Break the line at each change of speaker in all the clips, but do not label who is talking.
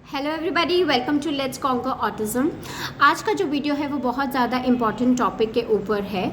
Hello everybody, welcome to let's conquer autism. आज का जो वीडियो है वो बहुत ज़्यादा इम्पॉर्टेंट टॉपिक के ऊपर है।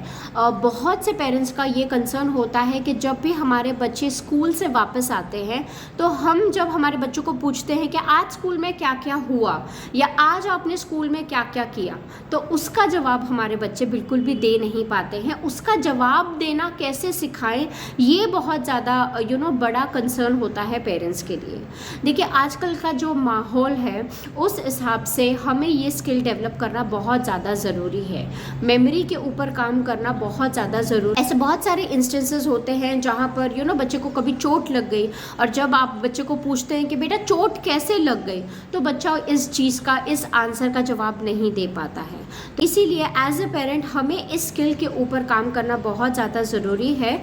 बहुत से पेरेंट्स का ये कंसर्न होता है कि जब भी हमारे बच्चे स्कूल से वापस आते हैं तो हम जब हमारे बच्चों को पूछते हैं कि आज स्कूल में क्या क्या हुआ या आज आपने स्कूल में क्या क्या किया, तो उसका जवाब हमारे बच्चे बिल्कुल भी दे नहीं पाते हैं। उसका जवाब देना कैसे सिखाएं, ये बहुत ज़्यादा बड़ा कंसर्न होता है पेरेंट्स के लिए। देखिए, आजकल का जो माहौल है उस हिसाब से हमें ये स्किल डेवलप करना बहुत ज़्यादा ज़रूरी है। मेमोरी के ऊपर काम करना बहुत ज़्यादा ज़रूरी। ऐसे बहुत सारे इंस्टेंसेस होते हैं जहाँ पर बच्चे को कभी चोट लग गई और जब आप बच्चे को पूछते हैं कि बेटा चोट कैसे लग गई, तो बच्चा इस चीज़ का, इस आंसर का जवाब नहीं दे पाता है। इसीलिए एज ए पेरेंट हमें इस स्किल के ऊपर काम करना बहुत ज़्यादा ज़रूरी है।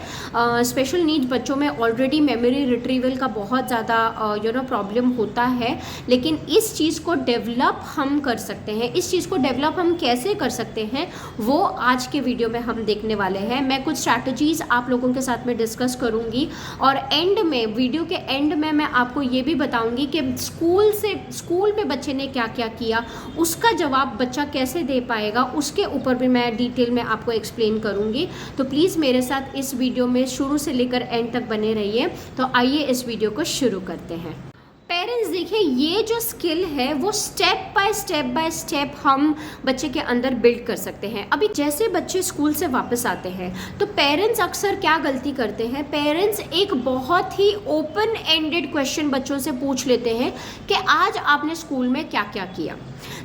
स्पेशल नीड्स बच्चों में ऑलरेडी मेमोरी रिट्रीवल का बहुत ज़्यादा प्रॉब्लम होता है, लेकिन इस चीज़ को डेवलप हम कर सकते हैं। इस चीज़ को डेवलप हम कैसे कर सकते हैं वो आज के वीडियो में हम देखने वाले हैं। मैं कुछ स्ट्रैटेजीज़ आप लोगों के साथ में डिस्कस करूंगी और वीडियो के एंड में मैं आपको ये भी बताऊंगी कि स्कूल में बच्चे ने क्या क्या किया, उसका जवाब बच्चा कैसे दे पाएगा, उसके ऊपर भी मैं डिटेल में आपको एक्सप्लेन करूंगी। तो प्लीज़ मेरे साथ इस वीडियो में शुरू से लेकर एंड तक बने रहिए। तो आइए इस वीडियो को शुरू करते हैं। पेरेंट्स, देखिए, ये जो स्किल है वो स्टेप बाय स्टेप हम बच्चे के अंदर बिल्ड कर सकते हैं। अभी जैसे बच्चे स्कूल से वापस आते हैं तो पेरेंट्स अक्सर क्या गलती करते हैं, पेरेंट्स एक बहुत ही ओपन एंडेड क्वेश्चन बच्चों से पूछ लेते हैं कि आज आपने स्कूल में क्या क्या किया।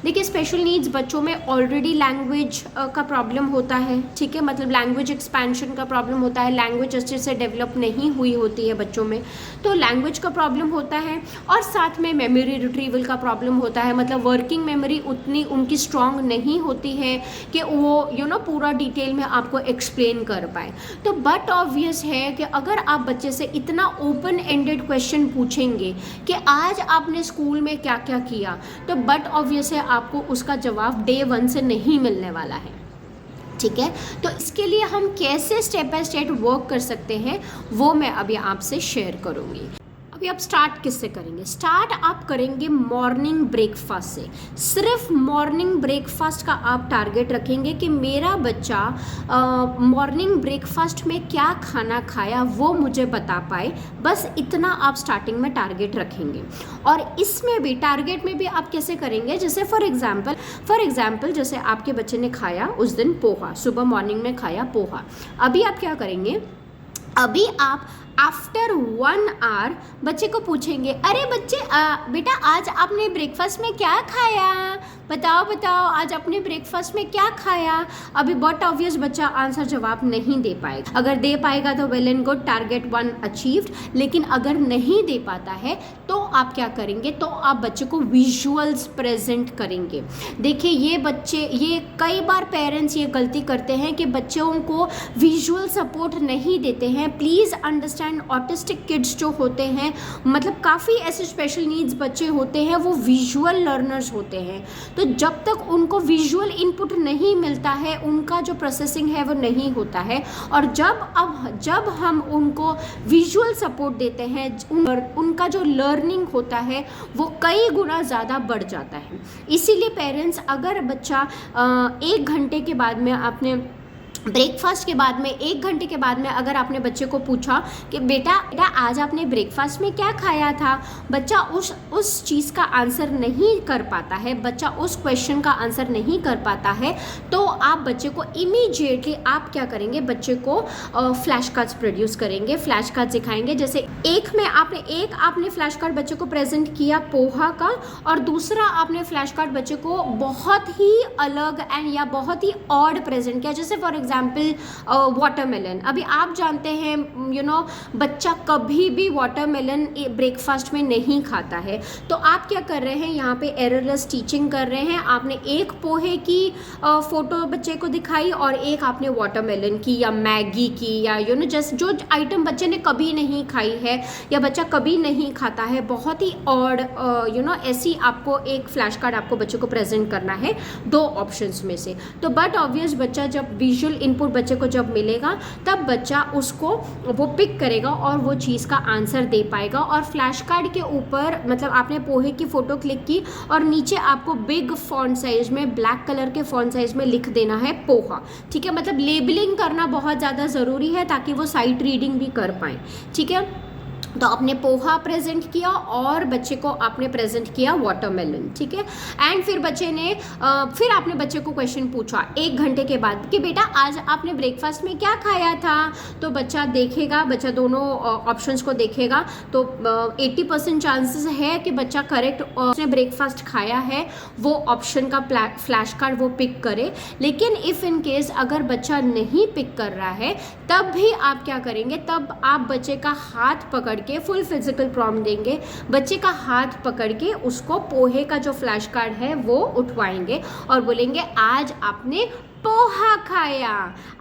देखिए, स्पेशल नीड्स बच्चों में ऑलरेडी लैंग्वेज का प्रॉब्लम होता है, ठीक है, मतलब लैंग्वेज एक्सपेंशन का प्रॉब्लम होता है। लैंग्वेज अच्छे से डेवलप नहीं हुई होती है बच्चों में, तो लैंग्वेज का प्रॉब्लम होता है और साथ में मेमोरी रिट्रीवल का प्रॉब्लम होता है। मतलब वर्किंग मेमोरी उतनी उनकी स्ट्रांग नहीं होती है कि वो पूरा डिटेल में आपको एक्सप्लेन कर पाए। तो बट ऑब्वियस है कि अगर आप बच्चे से इतना ओपन एंडेड क्वेश्चन पूछेंगे कि आज आपने स्कूल में क्या क्या किया, तो बट ऑब्वियस है आपको उसका जवाब डे 1 से नहीं मिलने वाला है, ठीक है। तो इसके लिए हम कैसे स्टेप बाय स्टेप वर्क कर सकते हैं वो मैं अभी आपसे शेयर करूंगी। अभी आप स्टार्ट किससे करेंगे? स्टार्ट आप करेंगे मॉर्निंग ब्रेकफास्ट से। सिर्फ मॉर्निंग ब्रेकफास्ट का आप टारगेट रखेंगे कि मेरा बच्चा मॉर्निंग ब्रेकफास्ट में क्या खाना खाया वो मुझे बता पाए। बस इतना आप स्टार्टिंग में टारगेट रखेंगे। और इसमें भी टारगेट में भी आप कैसे करेंगे, जैसे फॉर एग्जाम्पल जैसे आपके बच्चे ने खाया उस दिन पोहा, सुबह मॉर्निंग में खाया पोहा। अभी आप क्या करेंगे, अभी आप आफ्टर 1 आवर बच्चे को पूछेंगे, अरे बच्चे बेटा आज आपने ब्रेकफास्ट में क्या खाया, बताओ आज आपने ब्रेकफास्ट में क्या खाया। अभी बहुत ऑब्वियस बच्चा आंसर जवाब नहीं दे पाएगा। अगर दे पाएगा तो well and good, target 1 achieved. लेकिन अगर नहीं दे पाता है तो आप क्या करेंगे, तो आप बच्चे को विजुअल्स प्रेजेंट करेंगे। देखिए, ये कई बार पेरेंट्स ये गलती करते हैं कि बच्चों को विजुअल सपोर्ट नहीं देते हैं। प्लीज़ अंडरस्टैंड, ऑटिस्टिक किड्स जो होते हैं, मतलब काफ़ी ऐसे स्पेशल नीड्स बच्चे होते हैं, वो विजुअल लर्नर्स होते हैं। तो जब तक उनको विजुअल इनपुट नहीं मिलता है उनका जो प्रोसेसिंग है वो नहीं होता है। और जब हम उनको विजुअल सपोर्ट देते हैं, उनका जो लर्निंग होता है वो कई गुना ज़्यादा बढ़ जाता है। इसीलिए पेरेंट्स, अगर बच्चा 1 घंटे के बाद में आपने ब्रेकफास्ट के बाद में 1 घंटे के बाद में अगर आपने बच्चे को पूछा कि बेटा आज आपने ब्रेकफास्ट में क्या खाया था, बच्चा उस चीज़ का आंसर नहीं कर पाता है, बच्चा उस क्वेश्चन का आंसर नहीं कर पाता है, तो आप बच्चे को इमीडिएटली आप क्या करेंगे, बच्चे को फ्लैश कार्ड्स प्रोड्यूस करेंगे, फ्लैश कार्ड दिखाएंगे। जैसे आपने फ्लैश कार्ड बच्चे को प्रेजेंट किया पोहा का, और दूसरा आपने फ्लैश कार्ड बच्चे को बहुत ही अलग या बहुत ही ऑड प्रेजेंट किया। जैसे फॉर एग्जाम्पल वाटरमेलन। अभी आप जानते हैं बच्चा कभी भी वाटरमेलन ब्रेकफास्ट में नहीं खाता है, तो आप क्या कर रहे हैं, यहाँ पे एररलेस टीचिंग कर रहे हैं। आपने एक पोहे की फोटो बच्चे को दिखाई और एक आपने वाटरमेलन की या मैगी की या जस्ट जो आइटम बच्चे ने कभी नहीं खाई है या बच्चा कभी नहीं खाता है, बहुत ही ऑड ऐसी आपको एक फ्लैश कार्ड आपको बच्चे को प्रेजेंट करना है 2 ऑप्शंस में से। तो बट ऑब्वियस बच्चा जब विजुअल इनपुट बच्चे को जब मिलेगा तब बच्चा उसको वो पिक करेगा और वो चीज़ का आंसर दे पाएगा। और फ्लैश कार्ड के ऊपर मतलब आपने पोहे की फ़ोटो क्लिक की और नीचे आपको बिग फॉन्ट साइज में ब्लैक कलर के फॉन्ट साइज में लिख देना है पोहा, ठीक है। मतलब लेबलिंग करना बहुत ज़्यादा ज़रूरी है ताकि वो साइट रीडिंग भी कर पाएँ, ठीक है। तो आपने पोहा प्रेजेंट किया और बच्चे को आपने प्रेजेंट किया वाटरमेलन, ठीक है। एंड फिर बच्चे ने फिर आपने बच्चे को क्वेश्चन पूछा 1 घंटे के बाद कि बेटा आज आपने ब्रेकफास्ट में क्या खाया था। तो बच्चा देखेगा, बच्चा दोनों ऑप्शंस को देखेगा तो 80% चांसेस है कि बच्चा करेक्ट उसने ब्रेकफास्ट खाया है वो ऑप्शन का फ्लैश कार्ड वो पिक करे। लेकिन इफ़ इन केस अगर बच्चा नहीं पिक कर रहा है तब भी आप क्या करेंगे, तब आप बच्चे का हाथ पकड़ के फुल फिजिकल प्रॉम्प्ट देंगे, बच्चे का हाथ पकड़ के उसको पोहे का जो फ्लैश कार्ड है वो उठवाएंगे और बोलेंगे आज आपने पोहा खाया,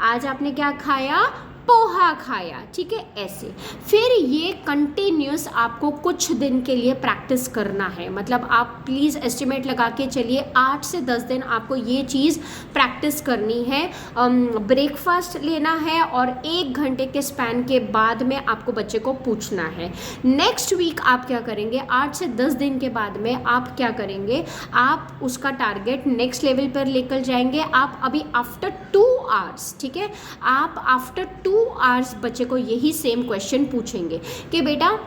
आज आपने क्या खाया, पोहा खाया, ठीक है। ऐसे फिर ये कंटिन्यूस आपको कुछ दिन के लिए प्रैक्टिस करना है। मतलब आप प्लीज़ एस्टिमेट लगा के चलिए 8 से 10 दिन आपको ये चीज़ प्रैक्टिस करनी है। ब्रेकफास्ट लेना है और 1 घंटे के स्पैन के बाद में आपको बच्चे को पूछना है। नेक्स्ट वीक आप क्या करेंगे, 8 से 10 दिन के बाद में आप क्या करेंगे, आप उसका टारगेट नेक्स्ट लेवल पर लेकर जाएंगे। आप अभी आफ्टर 2 आवर्स, ठीक है, आप आफ्टर 2 आवर्स बच्चे को यही सेम क्वेश्चन पूछेंगे कि बेटा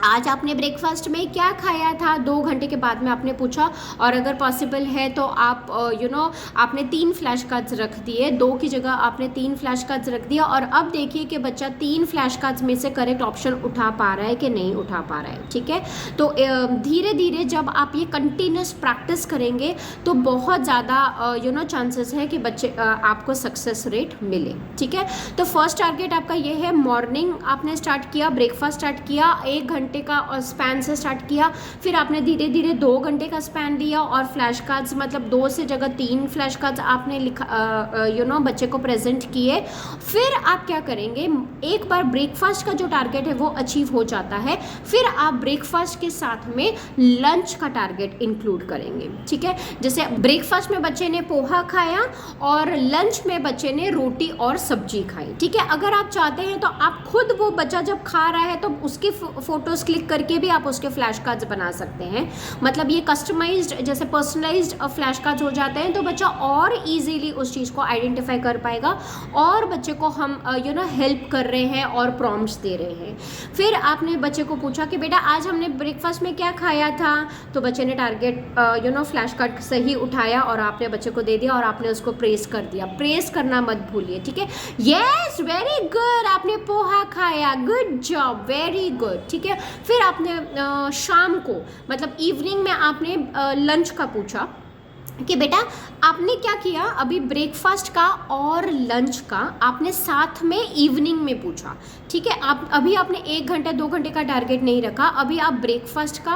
आज आपने ब्रेकफास्ट में क्या खाया था। 2 घंटे के बाद में आपने पूछा और अगर पॉसिबल है तो आप आपने 3 फ्लैश कार्ड्स रख दिए, 2 की जगह आपने 3 फ्लैश कार्ड्स रख दिया और अब देखिए कि बच्चा 3 फ्लैश कार्ड्स में से करेक्ट ऑप्शन उठा पा रहा है कि नहीं उठा पा रहा है, ठीक है। तो धीरे धीरे जब आप ये कंटिन्यूस प्रैक्टिस करेंगे तो बहुत ज़्यादा चांसेस है कि बच्चे आपको सक्सेस रेट मिले, ठीक है। तो फर्स्ट टारगेट आपका ये है, मॉर्निंग आपने स्टार्ट किया, ब्रेकफास्ट स्टार्ट किया, 1 घंटे का स्पैन से स्टार्ट किया, फिर आपने धीरे धीरे 2 घंटे का स्पैन लिया और फ्लैश कार्ड्स मतलब 2 से जगह 3 फ्लैश कार्ड्स आपने लिखा बच्चे को प्रेजेंट किए। फिर आप क्या करेंगे, एक बार ब्रेकफास्ट का जो टारगेट है वो अचीव हो जाता है, फिर आप ब्रेकफास्ट के साथ में लंच का टारगेट इंक्लूड करेंगे, ठीक है। जैसे ब्रेकफास्ट में बच्चे ने पोहा खाया और लंच में बच्चे ने रोटी और सब्जी खाई, ठीक है। अगर आप चाहते हैं तो आप खुद वो बच्चा जब खा रहा है तो उसके फोटोज क्लिक करके भी आप उसके फ्लैश कार्ड्स बना सकते हैं। मतलब ये कस्टमाइज्ड जैसे पर्सनलाइज्ड फ्लैश कार्ड्स हो जाते हैं तो बच्चा और इजीली उस चीज़ को आइडेंटिफाई कर पाएगा और बच्चे को हम हेल्प कर रहे हैं और प्रॉम्प्ट्स दे रहे हैं। फिर आपने बच्चे को पूछा कि बेटा आज हमने ब्रेकफास्ट में क्या खाया था। तो बच्चे ने टारगेट फ्लैश कार्ड सही उठाया और आपने बच्चे को दे दिया और आपने उसको प्रेस कर दिया। प्रेस करना मत भूलिए, ठीक है। यस, वेरी गुड, आपने पोहा खाया, गुड जॉब, वेरी गुड, ठीक है। फिर आपने शाम को मतलब इवनिंग में आपने लंच का पूछा कि बेटा आपने क्या किया, अभी ब्रेकफास्ट का और लंच का आपने साथ में इवनिंग में पूछा, ठीक है। आप अभी आपने 1 घंटे 2 घंटे का टारगेट नहीं रखा, अभी आप ब्रेकफास्ट का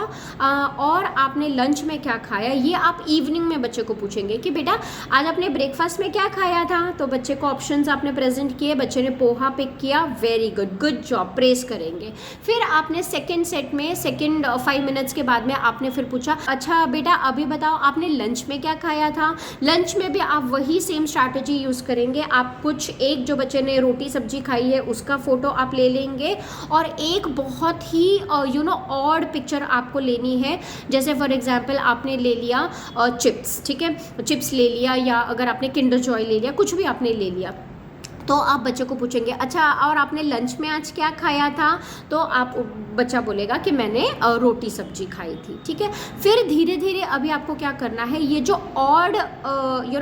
और आपने लंच में क्या खाया ये आप इवनिंग में बच्चे को पूछेंगे कि बेटा आज आपने ब्रेकफास्ट में क्या खाया था। तो बच्चे को ऑप्शंस आपने प्रेजेंट किए, बच्चे ने पोहा पिक किया, very good, good job, press करेंगे। फिर आपने सेकेंड सेट में 5 मिनट्स के बाद में आपने फिर पूछा अच्छा बेटा अभी बताओ आपने लंच में क्या खाया था। लंच में भी आप वही सेम स्ट्रैटेजी यूज़ करेंगे। आप कुछ एक जो बच्चे ने रोटी सब्जी खाई है उसका फ़ोटो आप ले लेंगे और एक बहुत ही ऑड पिक्चर आपको लेनी है। जैसे फॉर एग्जांपल आपने ले लिया चिप्स, ठीक है, चिप्स ले लिया या अगर आपने किंडर जॉय ले लिया, कुछ भी आपने ले लिया तो आप बच्चे को पूछेंगे अच्छा और आपने लंच में आज क्या खाया था। तो आप बच्चा बोलेगा कि मैंने रोटी सब्जी खाई थी, ठीक है। फिर धीरे धीरे अभी आपको क्या करना है, ये जो ऑड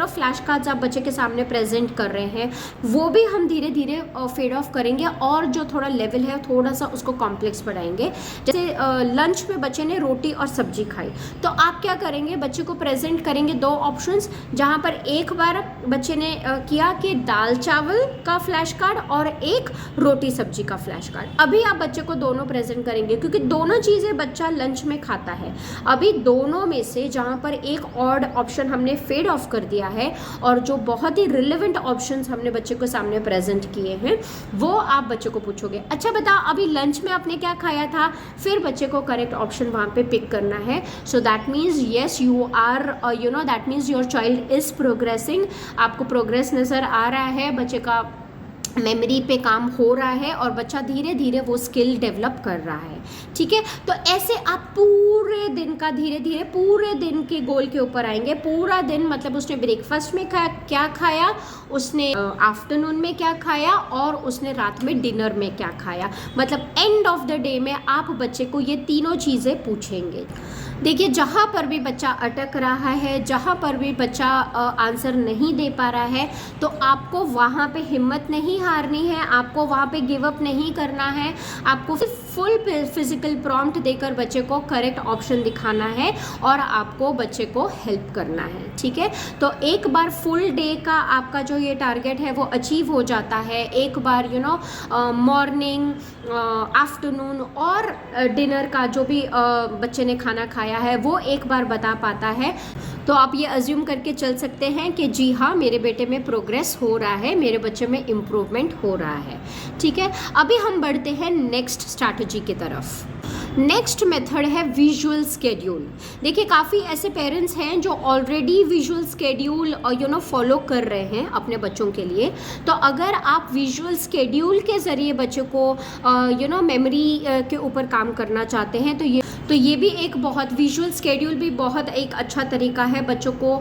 फ्लैश कार्ड्स आप बच्चे के सामने प्रेजेंट कर रहे हैं वो भी हम धीरे धीरे फेड ऑफ करेंगे और जो थोड़ा लेवल है थोड़ा सा उसको कॉम्प्लेक्स बढ़ाएंगे। जैसे लंच में बच्चे ने रोटी और सब्जी खाई तो आप क्या करेंगे, बच्चे को प्रेजेंट करेंगे 2 ऑप्शंस, जहाँ पर एक बार बच्चे ने किया कि दाल चावल का फ्लैश कार्ड और एक रोटी सब्जी का फ्लैश कार्ड। अभी आप बच्चे को दोनों प्रेजेंट प्रेजेंट करेंगे, क्योंकि दोनों चीज़ें बच्चा लंच में खाता है। अभी दोनों में से जहाँ पर एक ऑड ऑप्शन हमने फेड ऑफ कर दिया है और जो बहुत ही रिलेवेंट ऑप्शंस हमने बच्चे को सामने प्रेजेंट किए हैं वो आप बच्चे को पूछोगे, अच्छा बता अभी लंच में आपने क्या खाया था, फिर बच्चे को करेक्ट ऑप्शन वहाँ पे पिक करना है। So that means yes you are that means your child is progressing, आपको प्रोग्रेस नज़र आ रहा है, बच्चे का मेमोरी पे काम हो रहा है और बच्चा धीरे धीरे वो स्किल डेवलप कर रहा है। ठीक है, तो ऐसे आप पूरे दिन का धीरे धीरे पूरे दिन के गोल के ऊपर आएंगे। पूरा दिन मतलब उसने ब्रेकफास्ट में क्या खाया, उसने आफ्टरनून में क्या खाया और उसने रात में डिनर में क्या खाया, मतलब एंड ऑफ द डे में आप बच्चे को ये तीनों चीज़ें पूछेंगे। देखिए जहाँ पर भी बच्चा अटक रहा है, जहाँ पर भी बच्चा आंसर नहीं दे पा रहा है, तो आपको वहाँ पे हिम्मत नहीं हारनी है, आपको वहाँ पे गिव अप नहीं करना है, आपको फुल फिजिकल प्रॉम्प्ट देकर बच्चे को करेक्ट ऑप्शन दिखाना है और आपको बच्चे को हेल्प करना है। ठीक है, तो एक बार फुल डे का आपका जो ये टारगेट है वो अचीव हो जाता है, एक बार मॉर्निंग, आफ्टरनून और डिनर का जो भी बच्चे ने खाना खाया है वो एक बार बता पाता है, तो आप ये अज्यूम करके चल सकते हैं कि जी हाँ मेरे बेटे में प्रोग्रेस हो रहा है, मेरे बच्चे में इम्प्रूवमेंट हो रहा है। ठीक है, अभी हम बढ़ते हैं नेक्स्ट स्ट्रैटेजी की तरफ। नेक्स्ट मेथड है विजुअल स्केड्यूल। देखिए काफ़ी ऐसे पेरेंट्स हैं जो ऑलरेडी विजुअल स्केड्यूल फॉलो कर रहे हैं अपने बच्चों के लिए, तो अगर आप विजुअल स्केड्यूल के ज़रिए बच्चे को मेमोरी के ऊपर काम करना चाहते हैं तो ये भी एक बहुत विजुअल स्केड्यूल भी बहुत एक अच्छा तरीका है बच्चों को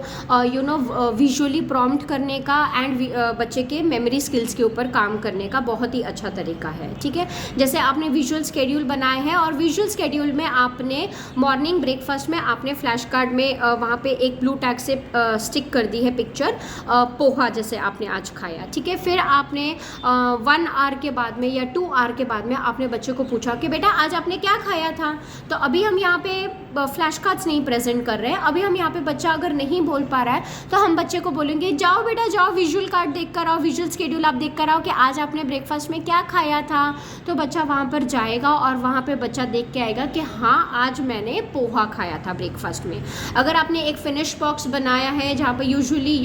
विजुअली प्रॉम्प्ट करने का एंड बच्चे के मेमोरी स्किल्स के ऊपर काम करने का बहुत ही अच्छा तरीका है। ठीक है, जैसे आपने विजुअल स्केड्यूल बनाए हैं और विजुअल स्केड्यूल में आपने मॉर्निंग ब्रेकफास्ट में आपने फ्लैश कार्ड में वहाँ पे एक ब्लू टैग से स्टिक कर दी है पिक्चर पोहा जैसे आपने आज खाया। ठीक है, फिर आपने 1 आवर के बाद में या 2 आवर के बाद में आपने बच्चे को पूछा कि बेटा आज आपने क्या खाया था। तो अभी हम यहाँ पे फ्लैश कार्ड्स नहीं प्रेजेंट कर रहे हैं, अभी हम यहाँ पे बच्चा अगर नहीं बोल पा रहा है तो हम बच्चे को बोलेंगे जाओ बेटा जाओ विजुअल कार्ड देख कर आओ, विजुअल स्केड्यूल आप देख कर आओ कि आज आपने ब्रेकफास्ट में क्या खाया था। तो बच्चा वहाँ पर जाएगा और वहाँ पे बच्चा देख के आएगा कि हाँ आज मैंने पोहा खाया था ब्रेकफास्ट में। अगर आपने एक फिनिश बॉक्स बनाया है जहाँ पर यूजुअली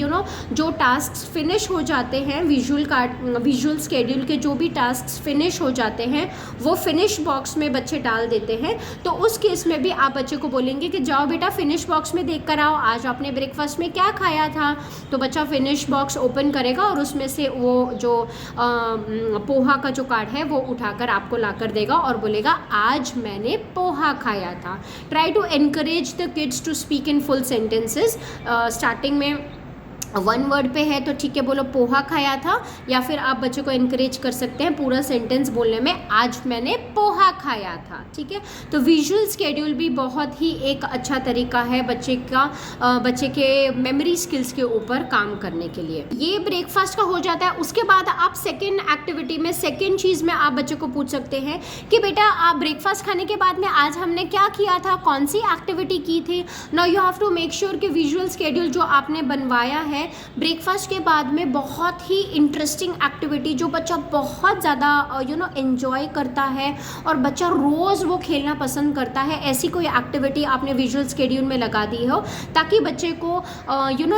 जो टास्क फिनिश हो जाते हैं विजुअल स्केड्यूल के जो भी टास्क फिनिश हो जाते हैं वो फिनिश बॉक्स में बच्चे डाल देते हैं, तो उस केस में भी आप बच्चे को बोलेंगे कि जाओ बेटा फिनिश बॉक्स में देख कर आओ आज आपने ब्रेकफास्ट में क्या खाया था। तो बच्चा फिनिश बॉक्स ओपन करेगा और उसमें से वो जो पोहा का जो कार्ड है वो उठाकर आपको ला कर देगा और बोलेगा आज मैंने पोहा खाया था। Try to encourage the kids to speak in full sentences. Starting में 1 वर्ड पे है तो ठीक है बोलो पोहा खाया था, या फिर आप बच्चे को इनकरेज कर सकते हैं पूरा सेंटेंस बोलने में आज मैंने पोहा खाया था। ठीक है, तो विजुअल स्केड्यूल भी बहुत ही एक अच्छा तरीका है बच्चे के मेमोरी स्किल्स के ऊपर काम करने के लिए। ये ब्रेकफास्ट का हो जाता है। उसके बाद आप सेकेंड एक्टिविटी में सेकेंड चीज़ में आप बच्चे को पूछ सकते हैं कि बेटा आप ब्रेकफास्ट खाने के बाद में आज हमने क्या किया था, कौन सी एक्टिविटी की थी। Now you have to make sure कि विजुअल स्केड्यूल जो आपने बनवाया है ब्रेकफास्ट के बाद में बहुत ही इंटरेस्टिंग एक्टिविटी जो बच्चा बहुत ज़्यादा एंजॉय करता है और बच्चा रोज़ वो खेलना पसंद करता है, ऐसी कोई एक्टिविटी आपने विजुअल स्केड्यूल में लगा दी हो ताकि बच्चे को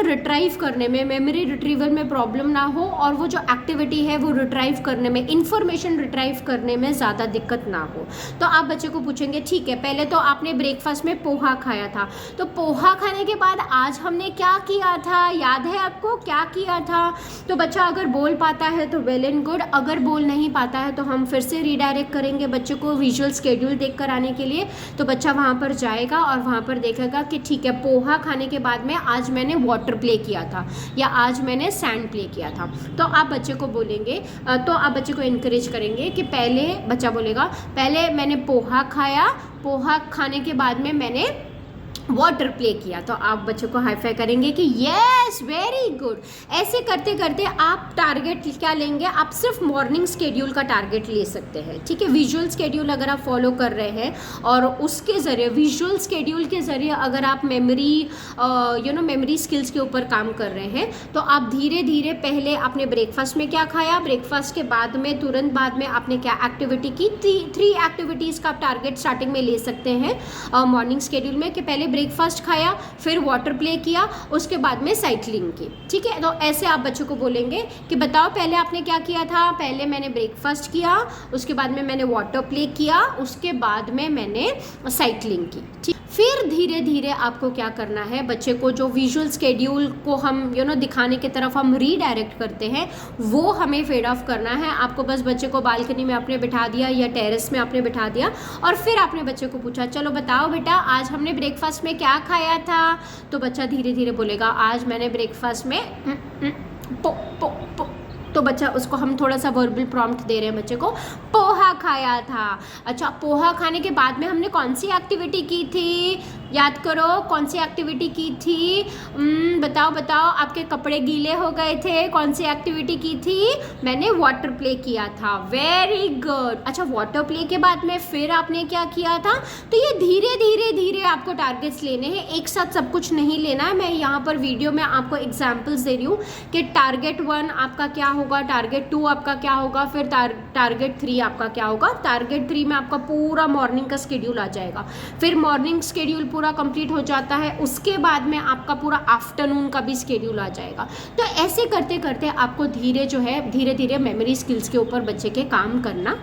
रिट्राइव करने में, मेमोरी रिट्रीवल में प्रॉब्लम ना हो और वो जो एक्टिविटी है वो रिट्राइव करने में, इंफॉर्मेशन रिट्राइव करने में ज़्यादा दिक्कत ना हो। तो आप बच्चे को पूछेंगे ठीक है पहले तो आपने ब्रेकफास्ट में पोहा खाया था, तो पोहा खाने के बाद आज हमने क्या किया था, याद है आपको क्या किया था। तो बच्चा अगर बोल पाता है तो वेल एंड गुड, अगर बोल नहीं पाता है तो हम फिर से रीडायरेक्ट करेंगे बच्चे को विजुअल स्केड्यूल देख कर आने के लिए। तो बच्चा वहाँ पर जाएगा और वहाँ पर देखेगा कि ठीक है पोहा खाने के बाद में आज मैंने वाटर प्ले किया था या आज मैंने सैंड प्ले किया था। तो आप बच्चे को बोलेंगे, तो आप बच्चे को इनकरेज करेंगे कि पहले बच्चा बोलेगा पहले मैंने पोहा खाया, पोहा खाने के बाद में मैंने वाटर प्ले किया, तो आप बच्चों को हाई फाई करेंगे कि यस वेरी गुड। ऐसे करते करते आप टारगेट क्या लेंगे, आप सिर्फ मॉर्निंग स्केड्यूल का टारगेट ले सकते हैं, ठीक है। विजुअल स्केड्यूल अगर आप फॉलो कर रहे हैं और उसके ज़रिए विजुअल स्केड्यूल के ज़रिए अगर आप मेमोरी स्किल्स के ऊपर काम कर रहे हैं, तो आप धीरे धीरे पहले आपने ब्रेकफास्ट में क्या खाया, ब्रेकफास्ट के बाद में तुरंत बाद में आपने क्या एक्टिविटी की, 3 एक्टिविटीज़ का आप टारगेट स्टार्टिंग में ले सकते हैं मॉर्निंग स्केड्यूल में, कि पहले ब्रेकफास्ट खाया, फिर वाटर प्ले किया, उसके बाद में साइकिलिंग की, ठीक है। तो ऐसे आप बच्चों को बोलेंगे कि बताओ पहले आपने क्या किया था, पहले मैंने ब्रेकफास्ट किया, उसके बाद में मैंने वाटर प्ले किया, उसके बाद में मैंने साइकिलिंग की, ठीक। फिर धीरे धीरे आपको क्या करना है, बच्चे को जो विजुअल स्केड्यूल को हम दिखाने की तरफ हम रीडायरेक्ट करते हैं, वो हमें फेड ऑफ करना है। आपको बस बच्चे को बालकनी में आपने बिठा दिया या टेरेस में आपने बिठा दिया और फिर आपने बच्चे को पूछा चलो बताओ बेटा आज हमने ब्रेकफास्ट में क्या खाया था, तो बच्चा धीरे धीरे बोलेगा आज मैंने ब्रेकफास्ट में पो पो पो, तो बच्चा उसको हम थोड़ा सा वर्बल प्रॉम्प्ट दे रहे हैं बच्चे को, पोहा खाया था। अच्छा, पोहा खाने के बाद में हमने कौन सी एक्टिविटी की थी, याद करो कौन सी एक्टिविटी की थी, बताओ बताओ, आपके कपड़े गीले हो गए थे, कौन सी एक्टिविटी की थी, मैंने वाटर प्ले किया था, वेरी गुड। अच्छा, वाटर प्ले के बाद में फिर आपने क्या किया था, तो ये धीरे धीरे धीरे आपको टारगेट्स लेने हैं, एक साथ सब कुछ नहीं लेना है। मैं यहाँ पर वीडियो में आपको एग्जाम्पल्स दे रही हूँ कि टारगेट 1 आपका क्या होगा, टारगेट 2 आपका क्या होगा, फिर टारगेट 3 आपका क्या होगा। टारगेट 3 में आपका पूरा मॉर्निंग का स्केड्यूल आ जाएगा, फिर मॉर्निंग स्केड्यूल पूरा कंप्लीट हो जाता है, उसके बाद में आपका पूरा आफ्टरनून का भी स्केड्यूल आ जाएगा। तो ऐसे करते करते आपको धीरे धीरे मेमोरी स्किल्स के ऊपर बच्चे के काम करना,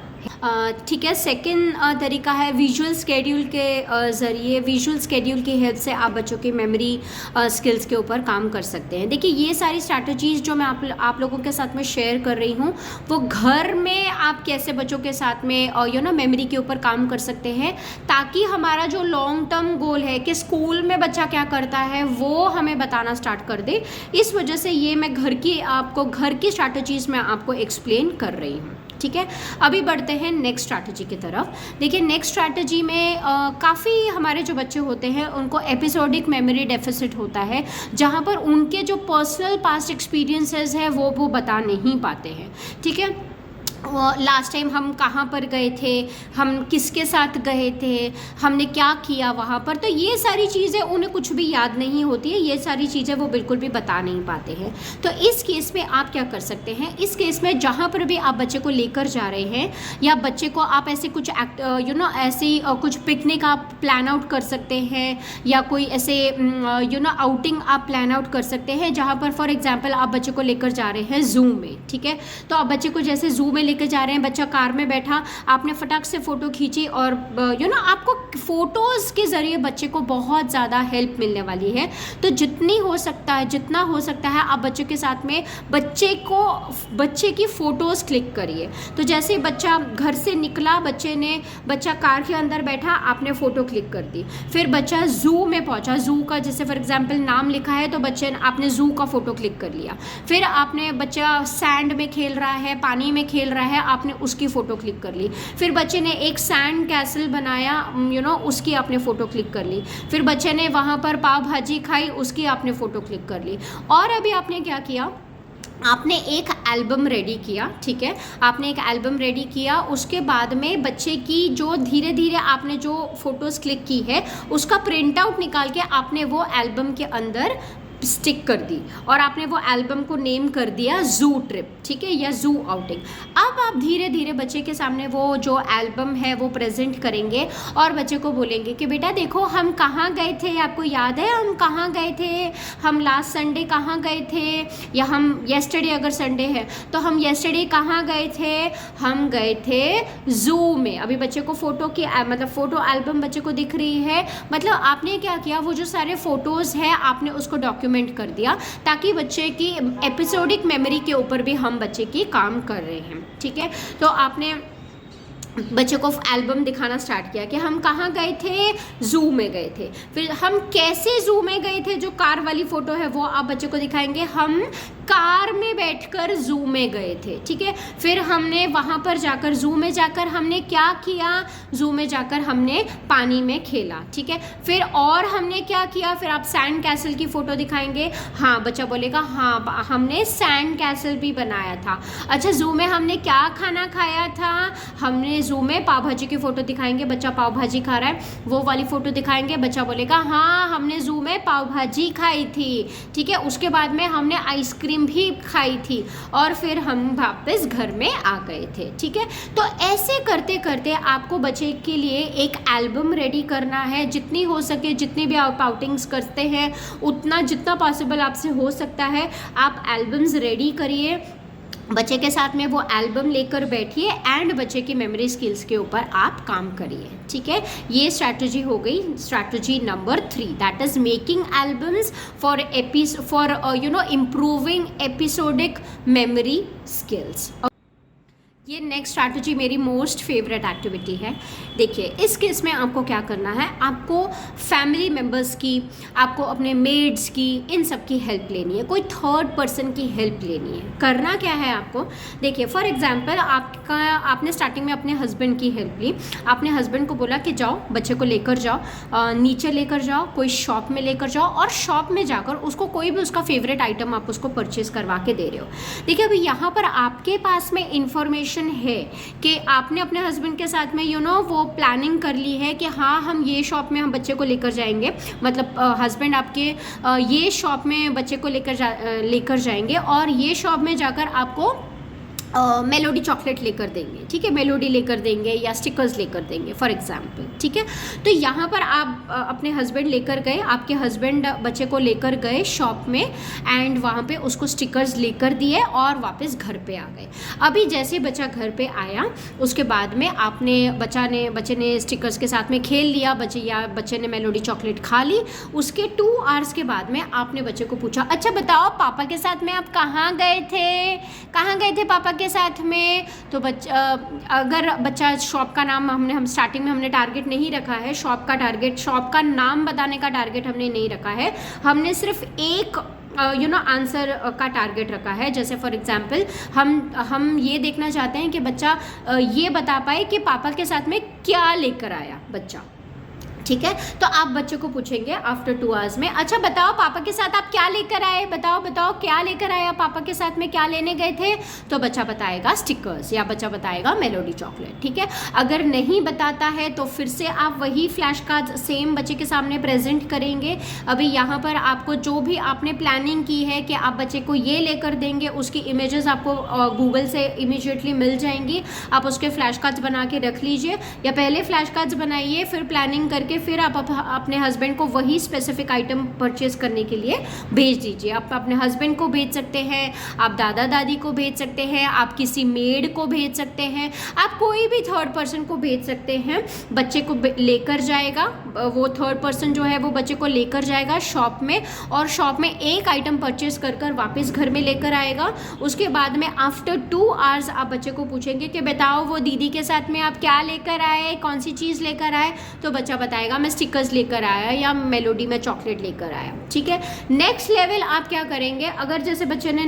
ठीक है। सेकंड तरीका है विजुअल स्केड्यूल के ज़रिए, विजुअल स्केड्यूल की हेल्प से आप बच्चों की मेमोरी स्किल्स के ऊपर काम कर सकते हैं। देखिए ये सारी स्ट्रैटेजीज़ जो मैं आप लोगों के साथ में शेयर कर रही हूँ, वो घर में आप कैसे बच्चों के साथ में मेमोरी के ऊपर काम कर सकते हैं, ताकि हमारा जो लॉन्ग टर्म गोल है कि स्कूल में बच्चा क्या करता है वो हमें बताना स्टार्ट कर दे। इस वजह से ये मैं घर की स्ट्रैटेजीज़ में आपको एक्सप्लेन कर रही हूँ, ठीक है। अभी बढ़ते हैं नेक्स्ट स्ट्रैटेजी की तरफ। देखिए नेक्स्ट स्ट्रैटेजी में काफ़ी हमारे जो बच्चे होते हैं उनको एपिसोडिक मेमोरी डेफिसिट होता है, जहाँ पर उनके जो पर्सनल पास्ट एक्सपीरियंसेस हैं वो बता नहीं पाते हैं, ठीक है। लास्ट टाइम हम कहाँ पर गए थे, हम किसके साथ गए थे, हमने क्या किया वहाँ पर, तो ये सारी चीज़ें उन्हें कुछ भी याद नहीं होती है, ये सारी चीज़ें वो बिल्कुल भी बता नहीं पाते हैं। तो इस केस में आप क्या कर सकते हैं, इस केस में जहाँ पर भी आप बच्चे को लेकर जा रहे हैं या बच्चे को आप ऐसे कुछ ऐसी कुछ पिकनिक आप प्लान आउट कर सकते हैं, या कोई ऐसे आउटिंग आप प्लान आउट कर सकते हैं, जहाँ पर फॉर एग्जाम्पल आप बच्चे को लेकर जा रहे हैं जू में, ठीक है। तो आप बच्चे को जैसे जू में लेकर जा रहे हैं, बच्चा कार में बैठा, आपने फटाक से फ़ोटो खींची और आपको फ़ोटोज़ के ज़रिए बच्चे को बहुत ज़्यादा हेल्प मिलने वाली है। तो जितना हो सकता है आप बच्चे के साथ में बच्चे की फ़ोटोज़ क्लिक करिए। तो जैसे बच्चा घर से निकला, बच्चा कार के अंदर बैठा, आपने फ़ोटो क्लिक कर दी, फिर बच्चा ज़ू में पहुंचा, ज़ू का जैसे फॉर एग्जांपल नाम लिखा है तो आपने ज़ू का फ़ोटो क्लिक कर लिया, फिर बच्चा सैंड में खेल रहा है, पानी में खेल रहा है, आपने उसकी फ़ोटो क्लिक कर ली, फिर बच्चे ने एक सैंड कैसल बनाया, उसकी आपने फ़ोटो क्लिक कर ली, फिर बच्चे ने वहाँ पर पाव भाजी खाई, उसकी आपने फ़ोटो क्लिक कर ली। और अभी आपने क्या किया, आपने एक एल्बम रेडी किया, ठीक है, आपने एक एल्बम रेडी किया, उसके बाद में बच्चे की जो धीरे धीरे आपने जो फ़ोटोज़ क्लिक की है उसका प्रिंट आउट निकाल के आपने वो एल्बम के अंदर स्टिक कर दी और आपने वो एल्बम को नेम कर दिया जू ट्रिप, ठीक है, या जू आउटिंग। अब आप धीरे धीरे बच्चे के सामने वो जो एल्बम है वो प्रेजेंट करेंगे और बच्चे को बोलेंगे कि बेटा देखो हम कहाँ गए थे, आपको याद है हम कहाँ गए थे, हम लास्ट संडे कहाँ गए थे, या हम येस्टरडे अगर संडे है तो हम येस्टरडे कहाँ गए थे, हम गए थे जू में। अभी बच्चे को फ़ोटो एल्बम बच्चे को दिख रही है, मतलब आपने क्या किया, वो जो सारे फ़ोटोज़ हैं आपने उसको डॉक्यूमेंट कर दिया, ताकि बच्चे की एपिसोडिक मेमोरी के ऊपर भी हम बच्चे की काम कर रहे हैं, ठीक है। तो आपने बच्चे को एल्बम दिखाना स्टार्ट किया कि हम कहाँ गए थे, जू में गए थे, फिर हम कैसे जू में गए थे, जो कार वाली फ़ोटो है वो आप बच्चे को दिखाएंगे, हम कार में बैठकर जू में गए थे, ठीक है। फिर हमने वहाँ पर जाकर जू में जाकर हमने क्या किया, जू में जाकर हमने पानी में खेला, ठीक है। फिर और हमने क्या किया, फिर आप सैंड कैसल की फ़ोटो दिखाएंगे, हाँ बच्चा बोलेगा हाँ हमने सैंड कैसल भी बनाया था। अच्छा जू में हमने क्या खाना खाया था, हमने जू में पाव भाजी की फ़ोटो दिखाएंगे, बच्चा पाव भाजी खा रहा है, वो वाली फ़ोटो दिखाएंगे, बच्चा बोलेगा हाँ हमने जू में पाव भाजी खाई थी, ठीक है। उसके बाद में हमने आइसक्रीम भी खाई थी और फिर हम वापस घर में आ गए थे, ठीक है। तो ऐसे करते करते आपको बच्चे के लिए एक एल्बम रेडी करना है। जितनी हो सके, जितनी भी आप आउटिंग्स करते हैं उतना, जितना पॉसिबल आपसे हो सकता है आप एल्बम्स रेडी करिए, बच्चे के साथ में वो एल्बम लेकर बैठिए एंड बच्चे की मेमोरी स्किल्स के ऊपर आप काम करिए, ठीक है। ये स्ट्रैटेजी हो गई, strategy number 3, that is making albums for improving episodic memory skills. ये नेक्स्ट स्ट्रैटेजी मेरी मोस्ट फेवरेट एक्टिविटी है। देखिए इस केस में आपको क्या करना है, आपको फैमिली मेम्बर्स की, आपको अपने मेड्स की, इन सब की हेल्प लेनी है, कोई थर्ड पर्सन की हेल्प लेनी है। करना क्या है आपको, देखिए फॉर एग्जांपल आपने स्टार्टिंग में अपने हस्बैंड की हेल्प ली, आपने हस्बैंड को बोला कि जाओ बच्चे को लेकर जाओ, नीचे लेकर जाओ, कोई शॉप में लेकर जाओ और शॉप में जाकर उसको कोई भी उसका फेवरेट आइटम आप उसको परचेज करवा के दे रहे हो। देखिए अभी यहाँ पर आपके पास में इंफॉर्मेशन है कि आपने अपने हस्बैंड के साथ में वो प्लानिंग कर ली है कि हाँ हम ये शॉप में हम बच्चे को लेकर जाएंगे, मतलब हस्बैंड आपके ये शॉप में बच्चे को लेकर जाएंगे और ये शॉप में जाकर आपको मेलोडी चॉकलेट लेकर देंगे, ठीक है, मेलोडी लेकर देंगे या स्टिकर्स लेकर देंगे फॉर एग्जांपल, ठीक है। तो यहाँ पर आप अपने हस्बैंड लेकर गए, आपके हस्बैंड बच्चे को लेकर गए शॉप में एंड वहाँ पे उसको स्टिकर्स लेकर दिए और वापस घर पे आ गए। अभी जैसे बच्चा घर पे आया उसके बाद में बच्चे ने स्टिकर्स के साथ में खेल लिया, बच्चे ने मेलोडी चॉकलेट खा ली। उसके 2 आवर्स के बाद में आपने बच्चे को पूछा, अच्छा बताओ पापा के साथ में आप कहाँ गए थे पापा के साथ में। तो अगर बच्चा शॉप का नाम हम स्टार्टिंग में हमने टारगेट नहीं रखा है, शॉप का नाम बताने का टारगेट हमने नहीं रखा है, हमने सिर्फ एक आंसर का टारगेट रखा है। जैसे फॉर एग्जांपल हम ये देखना चाहते हैं कि बच्चा ये बता पाए कि पापा के साथ में क्या लेकर आया बच्चा, ठीक है। तो आप बच्चे को पूछेंगे आफ्टर 2 आवर्स में, अच्छा बताओ पापा के साथ आप क्या लेकर आए, बताओ क्या लेकर आया, पापा के साथ में क्या लेने गए थे। तो बच्चा बताएगा स्टिकर्स या बच्चा बताएगा मेलोडी चॉकलेट, ठीक है। अगर नहीं बताता है तो फिर से आप वही फ्लैश कार्ड सेम बच्चे के सामने प्रेजेंट करेंगे। अभी यहाँ पर आपको जो भी आपने प्लानिंग की है कि आप बच्चे को ये लेकर देंगे, उसकी इमेजेस आपको गूगल से इमीडिएटली मिल जाएंगी, आप उसके फ्लैश कार्ड्स बना के रख लीजिए या पहले फ्लैश कार्ड्स बनाइए, फिर प्लानिंग करके फिर आप अपने हस्बैंड को वही स्पेसिफिक आइटम परचेज करने के लिए भेज दीजिए। आप अपने हस्बैंड को भेज सकते हैं, आप दादा दादी को भेज सकते हैं, आप किसी मेड को भेज सकते हैं, आप कोई भी थर्ड पर्सन को भेज सकते हैं। बच्चे को लेकर जाएगा, वो थर्ड पर्सन जो है वो बच्चे को लेकर जाएगा शॉप में और शॉप में एक आइटम परचेज कर वापस घर में लेकर आएगा। उसके बाद में आफ्टर 2 आवर्स आप बच्चे को पूछेंगे कि बताओ वो दीदी के साथ में आप क्या लेकर आए, कौन सी चीज़ लेकर आए। तो बच्चा बताएगा मैं स्टिकर्स लेकर आया या मेलोडी में चॉकलेट लेकर आया, ठीक है। नेक्स्ट लेवल आप क्या करेंगे, अगर जैसे बच्चे ने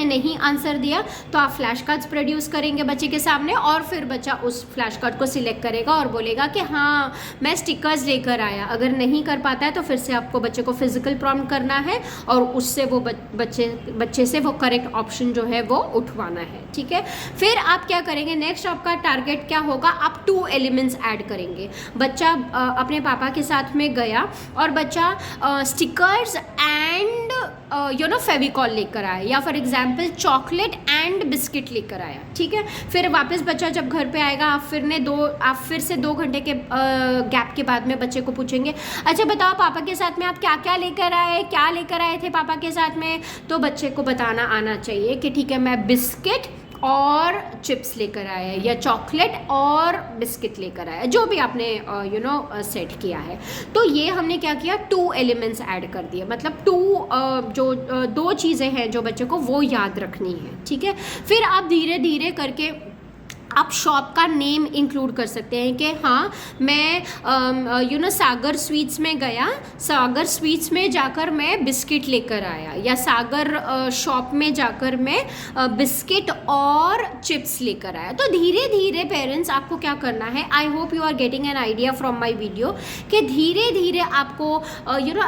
नहीं आंसर दिया तो आप फ्लैश कार्ड्स प्रोड्यूस करेंगे बच्चे के सामने और फिर बच्चा उस फ्लैश कार्ड को सिलेक्ट करेगा और बोलेगा कि हाँ मैं स्टिकर्स लेकर आया। अगर नहीं कर पाता है तो फिर से आपको बच्चे को फिजिकल प्रॉम्प्ट करना है और उससे वो बच्चे से वो करेक्ट ऑप्शन जो है वो उठवाना है, ठीक है। फिर आप क्या करेंगे, नेक्स्ट आपका टारगेट क्या होगा, आप 2 एलिमेंट्स ऐड करेंगे। बच्चा अपने पापा के साथ में गया और बच्चा स्टिकर्स एंड फेविकॉल लेकर आया या for example chocolate and biscuit लेकर आया, ठीक है। फिर वापस बच्चा जब घर पे आएगा आप फिर से 2 घंटे के गैप के बाद में बच्चे को पूछेंगे, अच्छा बताओ पापा के साथ में आप क्या लेकर आए थे पापा के साथ में। तो बच्चे को बताना आना चाहिए कि ठीक है मैं बिस्किट और चिप्स लेकर आया या चॉकलेट और बिस्किट लेकर आया, जो भी आपने सेट किया है। तो ये हमने क्या किया, 2 एलिमेंट्स ऐड कर दिए, मतलब 2 चीज़ें हैं जो बच्चे को वो याद रखनी है, ठीक है। फिर आप धीरे धीरे करके आप शॉप का नेम इंक्लूड कर सकते हैं कि हाँ मैं सागर स्वीट्स में गया, सागर स्वीट्स में जाकर मैं बिस्किट लेकर आया, या सागर शॉप में जाकर मैं बिस्किट और चिप्स लेकर आया। तो धीरे धीरे पेरेंट्स आपको क्या करना है, I hope you are getting an idea from my video, कि धीरे धीरे आपको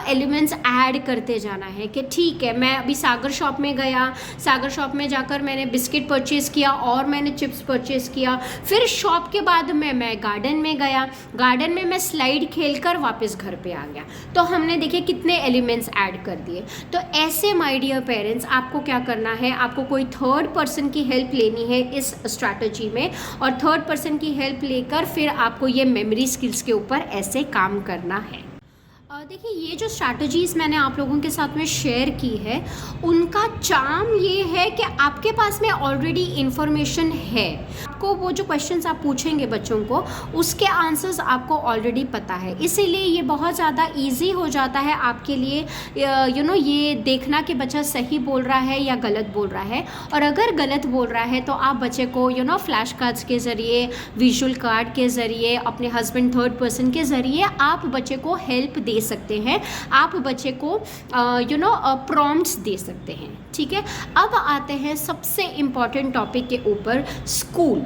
एलिमेंट्स ऐड करते जाना है कि ठीक है मैं अभी सागर शॉप में गया, सागर शॉप में जाकर मैंने बिस्किट परचेज़ किया और मैंने चिप्स परचेज़ किया, फिर शॉप के बाद मैं गार्डन में गया, गार्डन में मैं स्लाइड खेलकर वापस घर पे आ गया। तो हमने देखिए कितने एलिमेंट्स ऐड कर दिए। तो ऐसे माय डियर पेरेंट्स आपको क्या करना है, आपको कोई थर्ड पर्सन की हेल्प लेनी है इस स्ट्रैटेजी में, और थर्ड पर्सन की हेल्प लेकर फिर आपको ये मेमोरी स्किल्स के ऊपर ऐसे काम करना है। देखिए ये जो स्ट्रैटेजीज़ मैंने आप लोगों के साथ में शेयर की है, उनका चार्म ये है कि आपके पास में ऑलरेडी इन्फॉर्मेशन है। आपको वो जो क्वेश्चंस आप पूछेंगे बच्चों को, उसके आंसर्स आपको ऑलरेडी पता है, इसीलिए ये बहुत ज़्यादा इजी हो जाता है आपके लिए ये देखना कि बच्चा सही बोल रहा है या गलत बोल रहा है। और अगर गलत बोल रहा है तो आप बच्चे को फ्लैश कार्ड्स के ज़रिए, विजुअल कार्ड के ज़रिए, अपने हस्बैंड थर्ड पर्सन के ज़रिए आप बच्चे को हेल्प दे सकते हैं, आप बच्चे को प्रॉम्प्ट्स दे सकते हैं। ठीक है, अब आते हैं सबसे इम्पॉर्टेंट टॉपिक के ऊपर, स्कूल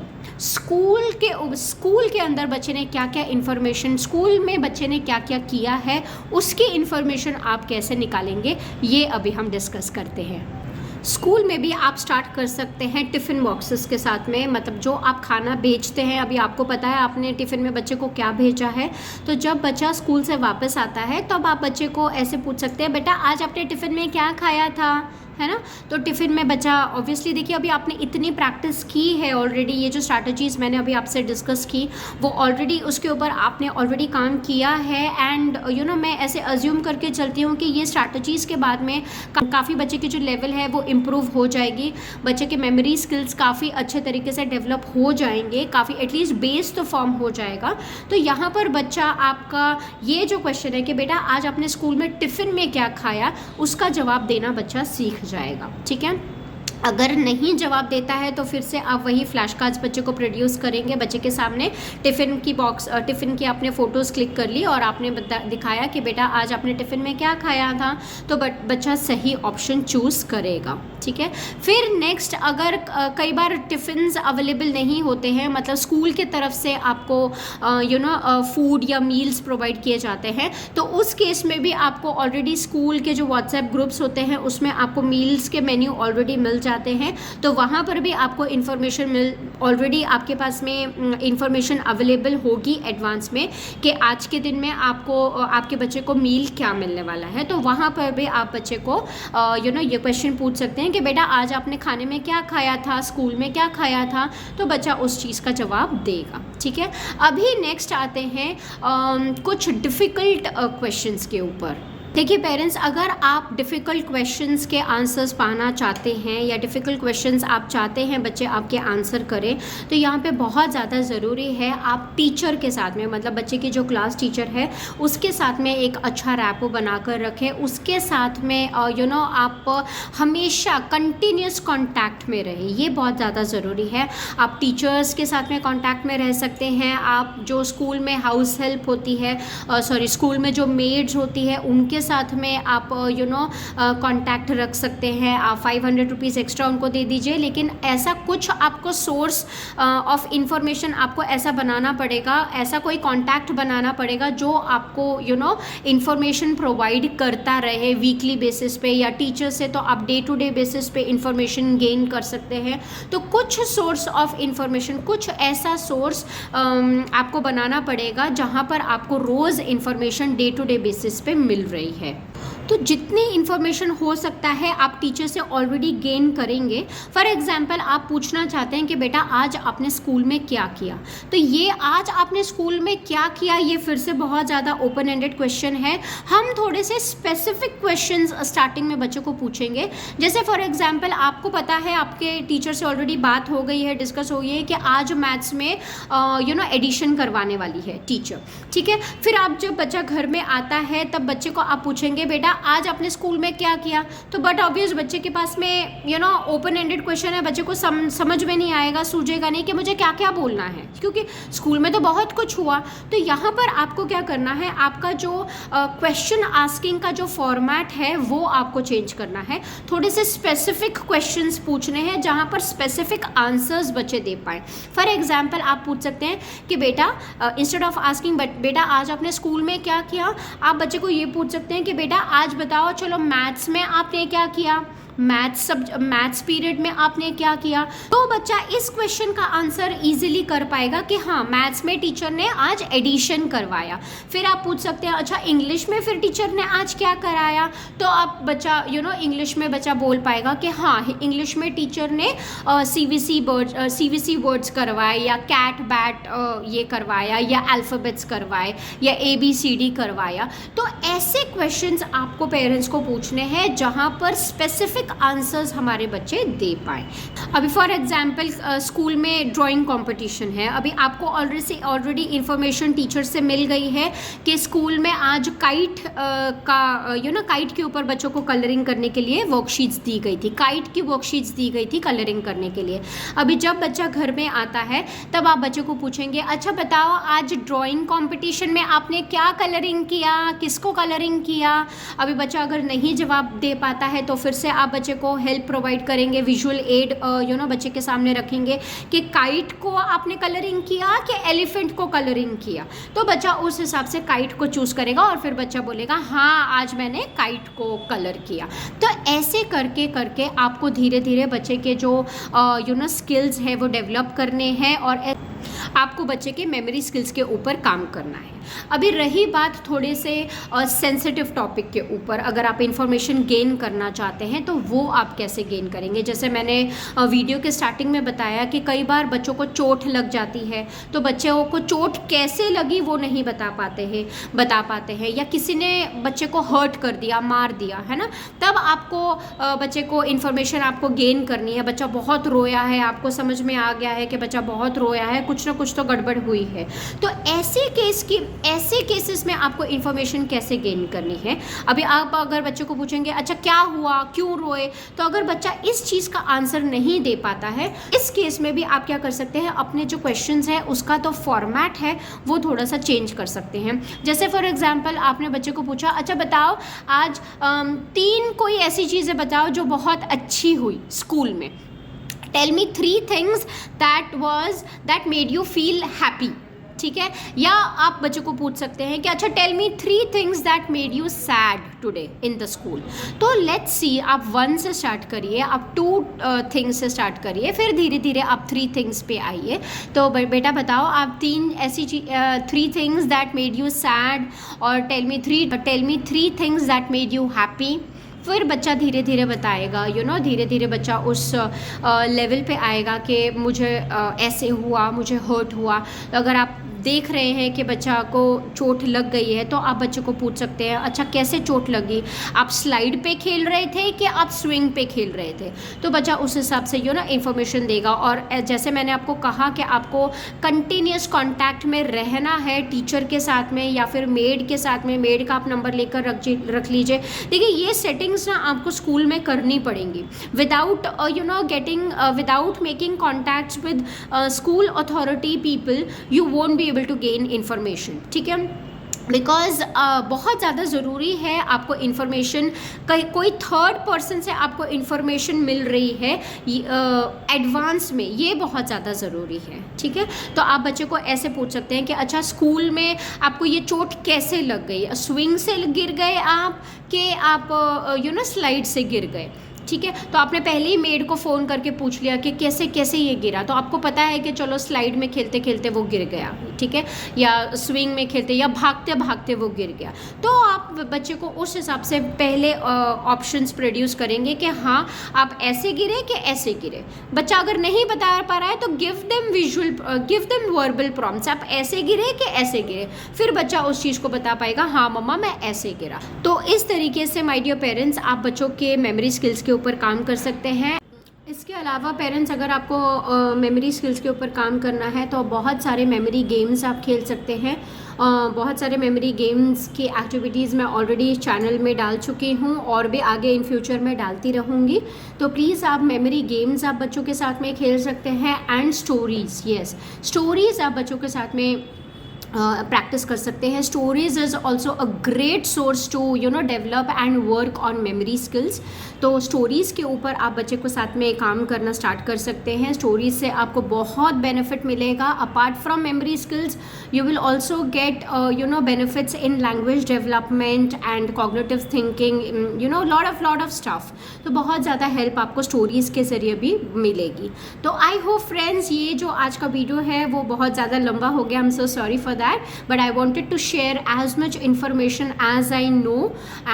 के अंदर बच्चे ने क्या क्या इन्फॉर्मेशन, स्कूल में बच्चे ने क्या क्या किया है, उसकी इन्फॉर्मेशन आप कैसे निकालेंगे, ये अभी हम डिस्कस करते हैं। स्कूल में भी आप स्टार्ट कर सकते हैं टिफ़िन बॉक्सेस के साथ में, मतलब जो आप खाना भेजते हैं, अभी आपको पता है आपने टिफ़िन में बच्चे को क्या भेजा है, तो जब बच्चा स्कूल से वापस आता है तब आप बच्चे को ऐसे पूछ सकते हैं, बेटा आज आपने टिफ़िन में क्या खाया था, है ना। तो टिफ़िन में बच्चा ऑब्वियसली, देखिए अभी आपने इतनी प्रैक्टिस की है ऑलरेडी, ये जो स्ट्रैटेजीज़ मैंने अभी आपसे डिस्कस की वो ऑलरेडी, उसके ऊपर आपने ऑलरेडी काम किया है। एंड मैं ऐसे अज्यूम करके चलती हूँ कि ये स्ट्रैटेजीज़ के बाद में काफ़ी बच्चे की जो लेवल है वो इम्प्रूव हो जाएगी, बच्चे के मेमोरी स्किल्स काफ़ी अच्छे तरीके से डेवलप हो जाएंगे, काफ़ी एटलीस्ट बेस तो फॉर्म हो जाएगा। तो यहाँ पर बच्चा आपका ये जो क्वेश्चन है कि बेटा आज आपने स्कूल में टिफ़िन में क्या खाया, उसका जवाब देना बच्चा सीख जाएगा। ठीक है, अगर नहीं जवाब देता है तो फिर से आप वही फ्लैश कार्ड्स बच्चे को प्रोड्यूस करेंगे, बच्चे के सामने टिफ़िन की आपने फ़ोटोज़ क्लिक कर ली और आपने दिखाया कि बेटा आज आपने टिफ़िन में क्या खाया था, तो बच्चा सही ऑप्शन चूज़ करेगा। ठीक है, फिर नेक्स्ट, अगर कई बार टिफ़िन्स अवेलेबल नहीं होते हैं, मतलब स्कूल के तरफ से आपको फूड या मील्स प्रोवाइड किए जाते हैं, तो उस केस में भी आपको ऑलरेडी स्कूल के जो व्हाट्सएप ग्रुप्स होते हैं उसमें आपको मील्स के मेन्यू ऑलरेडी मिल जाते हैं, तो वहाँ पर भी आपको इन्फॉर्मेशन ऑलरेडी आपके पास में इन्फॉर्मेशन अवेलेबल होगी एडवांस में कि आज के दिन में आपको आपके बच्चे को मील क्या मिलने वाला है। तो वहाँ पर भी आप बच्चे को ये क्वेश्चन पूछ सकते हैं कि बेटा आज आपने खाने में क्या खाया था, स्कूल में क्या खाया था, तो बच्चा उस चीज़ का जवाब देगा। ठीक है, अभी नेक्स्ट आते हैं कुछ डिफ़िकल्ट क्वेश्चंस के ऊपर। देखिए पेरेंट्स, अगर आप डिफ़िकल्ट क्वेश्चंस के आंसर्स पाना चाहते हैं या डिफ़िकल्ट क्वेश्चंस आप चाहते हैं बच्चे आपके आंसर करें, तो यहाँ पे बहुत ज़्यादा ज़रूरी है आप टीचर के साथ में, मतलब बच्चे की जो क्लास टीचर है उसके साथ में एक अच्छा रैपो बना कर रखें, उसके साथ में आप हमेशा कंटिन्यूस कॉन्टैक्ट में रहें, ये बहुत ज़्यादा ज़रूरी है। आप टीचर्स के साथ में कॉन्टैक्ट में रह सकते हैं, आप जो स्कूल में हाउस हेल्प होती है, स्कूल में जो मेड्स होती है उनके साथ में आप कांटेक्ट रख सकते हैं। आप 500 रुपीज़ एक्स्ट्रा उनको दे दीजिए, लेकिन ऐसा कुछ आपको सोर्स ऑफ इंफॉर्मेशन आपको ऐसा बनाना पड़ेगा, ऐसा कोई कांटेक्ट बनाना पड़ेगा जो आपको इंफॉर्मेशन प्रोवाइड करता रहे वीकली बेसिस पे, या टीचर से तो आप डे टू डे बेसिस पे इंफॉर्मेशन गेन कर सकते हैं। तो कुछ सोर्स ऑफ इंफॉर्मेशन, कुछ ऐसा सोर्स आपको बनाना पड़ेगा जहाँ पर आपको रोज़ information day to day basis पे मिल रही है। तो जितनी इन्फॉर्मेशन हो सकता है आप टीचर से ऑलरेडी गेन करेंगे। फॉर एग्जांपल आप पूछना चाहते हैं कि बेटा आज आपने स्कूल में क्या किया, तो ये आज आपने स्कूल में क्या किया ये फिर से बहुत ज़्यादा ओपन एंडेड क्वेश्चन है। हम थोड़े से स्पेसिफिक क्वेश्चंस स्टार्टिंग में बच्चों को पूछेंगे, जैसे फॉर एग्जांपल आपको पता है आपके टीचर से ऑलरेडी बात हो गई है, डिस्कस हो गई है कि आज मैथ्स में एडिशन करवाने वाली है टीचर। ठीक है, फिर आप जब बच्चा घर में आता है तब बच्चे को आप पूछेंगे बेटा आज अपने स्कूल में क्या किया, तो बट ऑब्वियस बच्चे के पास में ओपन एंडेड क्वेश्चन है, बच्चे को समझ में नहीं आएगा, सूझेगा नहीं कि मुझे क्या क्या बोलना है, क्योंकि स्कूल में तो बहुत कुछ हुआ। तो यहाँ पर आपको क्या करना है, आपका जो क्वेश्चन आस्किंग का जो फॉर्मेट है वो आपको चेंज करना है। थोड़े से स्पेसिफिक क्वेश्चंस पूछने हैं जहाँ पर स्पेसिफिक आंसर्स बच्चे दे पाएँ। फॉर एग्जाम्पल आप पूछ सकते हैं कि बेटा इंस्टेड ऑफ आस्किंग बेटा आज आपने स्कूल में क्या किया, आप बच्चे को ये पूछ सकते हैं कि बेटा आज बताओ चलो मैथ्स में आपने क्या किया, मैथ्स पीरियड में आपने क्या किया। तो बच्चा इस क्वेश्चन का आंसर इजीली कर पाएगा कि हाँ मैथ्स में टीचर ने आज एडिशन करवाया। फिर आप पूछ सकते हैं अच्छा इंग्लिश में फिर टीचर ने आज क्या कराया, तो आप बच्चा इंग्लिश में बच्चा बोल पाएगा कि हाँ इंग्लिश में टीचर ने सीवीसी वर्ड्स करवाए, या कैट बैट ये करवाया, या अल्फ़ाबेट्स करवाए, या ABCD करवाया। तो ऐसे क्वेश्चंस आपको पेरेंट्स को पूछने हैं जहाँ पर स्पेसिफिक आंसर्स हमारे बच्चे दे पाए। अभी फॉर एग्जांपल स्कूल में ड्राइंग कंपटीशन है, अभी आपको ऑलरेडी इंफॉर्मेशन टीचर से मिल गई है कि स्कूल में आज काइट काइट के ऊपर बच्चों को कलरिंग करने के लिए वर्कशीट्स दी गई थी, काइट की वर्कशीट्स दी गई थी कलरिंग करने के लिए। अभी जब बच्चा घर में आता है तब आप बच्चे को पूछेंगे अच्छा बताओ आज ड्राइंग कॉम्पिटिशन में आपने क्या कलरिंग किया, किसको कलरिंग किया। अभी बच्चा अगर नहीं जवाब दे पाता है तो फिर से आप बच्चे को हेल्प प्रोवाइड करेंगे, विजुअल एड बच्चे के सामने रखेंगे कि काइट को आपने कलरिंग किया कि एलिफेंट को कलरिंग किया। तो बच्चा उस हिसाब से काइट को चूज़ करेगा और फिर बच्चा बोलेगा हाँ आज मैंने काइट को कलर किया। तो ऐसे करके करके आपको धीरे धीरे बच्चे के जो स्किल्स है वो डेवलप करने हैं और आपको बच्चे के मेमोरी स्किल्स के ऊपर काम करना है। अभी रही बात थोड़े से सेंसिटिव टॉपिक के ऊपर, अगर आप इंफॉर्मेशन गेन करना चाहते हैं तो वो आप कैसे गेन करेंगे। जैसे मैंने वीडियो के स्टार्टिंग में बताया कि कई बार बच्चों को चोट लग जाती है, तो बच्चों को चोट कैसे लगी वो नहीं बता पाते हैं, या किसी ने बच्चे को हर्ट कर दिया, मार दिया, है ना, तब आपको बच्चे को इंफॉर्मेशन आपको गेन करनी है। बच्चा बहुत रोया है, आपको समझ में आ गया है कि बच्चा बहुत रोया है, कुछ ना कुछ तो गड़बड़ हुई है। तो ऐसे केसेस में आपको इन्फॉर्मेशन कैसे गेन करनी है। अभी आप अगर बच्चे को पूछेंगे अच्छा क्या हुआ, क्यों रोए, तो अगर बच्चा इस चीज़ का आंसर नहीं दे पाता है, इस केस में भी आप क्या कर सकते हैं, अपने जो क्वेश्चंस है उसका तो फॉर्मेट है वो थोड़ा सा चेंज कर सकते हैं। जैसे फॉर एग्जांपल आपने बच्चे को पूछा अच्छा बताओ आज 3 कोई ऐसी चीज़ें बताओ जो बहुत अच्छी हुई स्कूल में। Tell me 3 things that made you feel happy, ठीक है। या आप बच्चों को पूछ सकते हैं कि अच्छा tell me 3 things that made you sad today in the school. तो लेट्स सी, आप 1 से स्टार्ट करिए, आप 2 थिंग्स से स्टार्ट करिए, फिर धीरे धीरे आप 3 थिंग्स पे आइए। तो बेटा बताओ आप 3 things that made you sad, और tell me 3 things that made you happy. फिर बच्चा धीरे धीरे बताएगा, धीरे धीरे बच्चा उस लेवल पे आएगा कि मुझे ऐसे हुआ, मुझे हर्ट हुआ। अगर आप देख रहे हैं कि बच्चा को चोट लग गई है तो आप बच्चे को पूछ सकते हैं अच्छा कैसे चोट लगी, आप स्लाइड पे खेल रहे थे कि आप स्विंग पे खेल रहे थे। तो बच्चा उस हिसाब से इंफॉर्मेशन देगा। और जैसे मैंने आपको कहा कि आपको कंटिन्यूस कांटेक्ट में रहना है टीचर के साथ में या फिर मेड के साथ में। मेड का आप नंबर लेकर रख लीजिए। देखिए ये सेटिंग्स ना आपको स्कूल में करनी पड़ेंगी without making contacts with school authority people, you won't be able to gain information, ठीक है। बिकॉज बहुत ज़्यादा ज़रूरी है आपको इन्फॉर्मेशन, कोई थर्ड पर्सन से आपको इन्फॉर्मेशन मिल रही है एडवांस में, ये बहुत ज़्यादा ज़रूरी है, ठीक है। तो आप बच्चे को ऐसे पूछ सकते हैं कि अच्छा स्कूल में आपको ये चोट कैसे लग गई, स्विंग से गिर गए आप कि आप स्लाइड से गिर गए, ठीक है। तो आपने पहले ही मेड को फ़ोन करके पूछ लिया कि कैसे कैसे ये गिरा, तो आपको पता है कि चलो स्लाइड में खेलते खेलते वो गिर गया, ठीक है, या स्विंग में खेलते या भागते भागते वो गिर गया। तो आप बच्चे को उस हिसाब से पहले ऑप्शंस प्रोड्यूस करेंगे कि हाँ आप ऐसे गिरे कि ऐसे गिरे। बच्चा अगर नहीं बता पा रहा है तो गिव देम वर्बल प्रॉम्प्ट्स, आप ऐसे गिरे कि ऐसे गिरे, फिर बच्चा उस चीज़ को बता पाएगा हाँ मम्मा मैं ऐसे गिरा। तो इस तरीके से माय डियर पेरेंट्स आप बच्चों के मेमोरी स्किल्स के ऊपर काम कर सकते हैं। इसके अलावा पेरेंट्स अगर आपको मेमोरी स्किल्स के ऊपर काम करना है तो बहुत सारे मेमोरी गेम्स आप खेल सकते हैं। बहुत सारे मेमोरी गेम्स की एक्टिविटीज़ मैं ऑलरेडी चैनल में डाल चुकी हूँ और भी आगे इन फ्यूचर में डालती रहूँगी। तो प्लीज़ आप मेमोरी गेम्स आप बच्चों के साथ में खेल सकते हैं एंड स्टोरीज़, यस स्टोरीज़ आप बच्चों के साथ में प्रैक्टिस कर सकते हैं। Stories is also a great source to develop and work on memory skills. तो स्टोरीज़ के ऊपर आप बच्चे को साथ में काम करना स्टार्ट कर सकते हैं। स्टोरीज से आपको बहुत बेनिफिट मिलेगा। Apart from memory skills you will also get benefits in language development and cognitive thinking, lot of stuff. तो बहुत ज़्यादा हेल्प आपको स्टोरीज़ के ज़रिए भी मिलेगी। तो आई होप फ्रेंड्स ये जो आज का वीडियो है वो बहुत ज़्यादा लंबा हो गया, I am so sorry for that, but I wanted to share as much information as I know,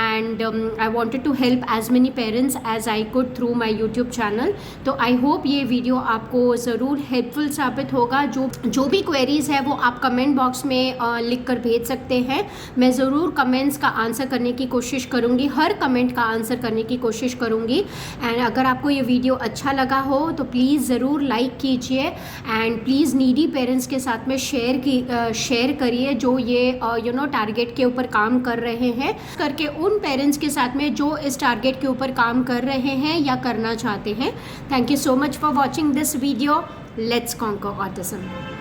and I wanted to help as many parents as I could through my YouTube channel. तो I hope ये video आपको ज़रूर helpful साबित होगा। जो भी queries है वो आप कमेंट बॉक्स में लिख कर भेज सकते हैं। मैं ज़रूर कमेंट्स का आंसर करने की कोशिश करूँगी, हर कमेंट का आंसर करने की कोशिश करूँगी। एंड अगर आपको ये वीडियो अच्छा लगा हो तो प्लीज़ ज़रूर लाइक कीजिए एंड प्लीज़ नीडी पेरेंट्स के साथ में शेयर करिए जो ये टारगेट के ऊपर काम कर रहे हैं, करके उन पेरेंट्स के साथ में जो इस टारगेट के ऊपर काम कर रहे हैं या करना चाहते हैं। Thank you so much for watching this video. Let's conquer autism.